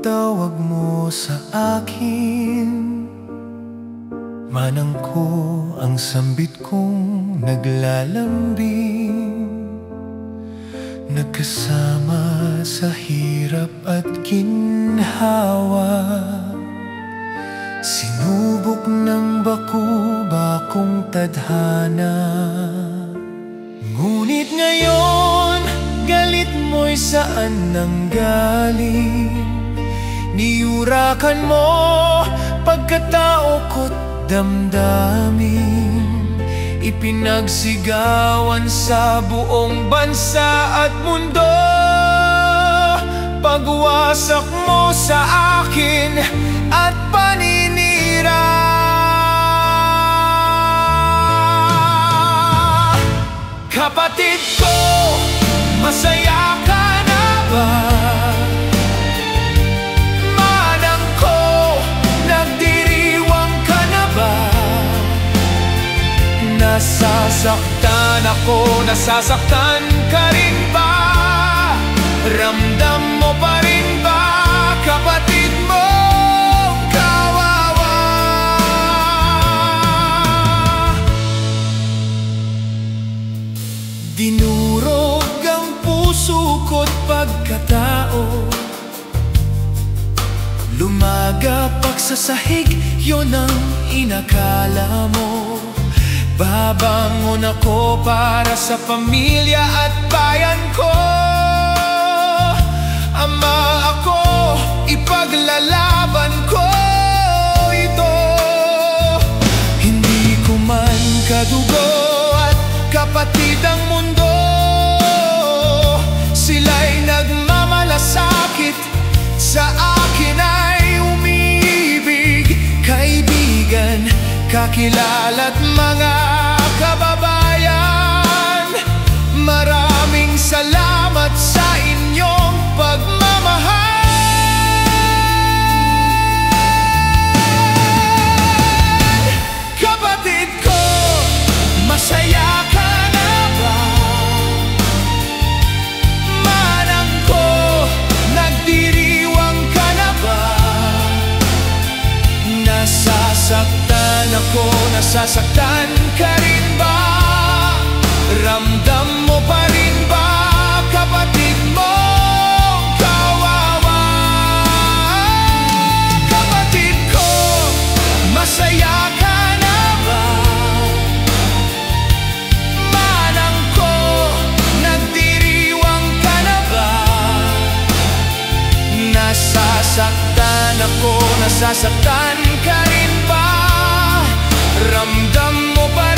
pagtawag mo sa akin, manang ko ang sambit kong naglalambing. Nagkasama sa hirap at ginhawa, sinubok ng baku-bakong tadhana. Ngunit ngayon, galit mo'y saan nanggaling? Niyurakan mo pagkatao ko't damdamin. Ipinagsigawan sa buong bansa at mundo. Pagwasak mo sa akin at paninira. Kapatid ko, masaya ka na ba? Manang ko, nagdiriwang ka na ba? Nasasaktan ako, nasasaktan ka rin ba? Ramdam mo pa rin ba, kapatid mo kawawa? Dinurog ang puso ko't pagkatao, lumagapak sa sahig, yun ang inakala mo. Babangon ako para sa pamilya at bayan ko. Ama ako, ipaglalaban ko ito. Hindi ko man kadugo at kapatid ang mundo. Sila'y nagmamalasakit, sa akin ay umiibig. Kaibigan, kakilala't mga kababayan, maraming salamat sa inyong pagmamahal. Kapatid ko, masaya ka na ba? Manang ko, nagdiriwang ka na ba? Nasasaktan ako, nasasaktan ka rin ba? Ramdam mo pa rin ba, kapatid mo kawawa? Kapatid ko, masaya ka na ba? Manang ko, nagdiriwang ka na ba? Nasasaktan ako, nasasaktan ka rin ba? Ramdam mo pa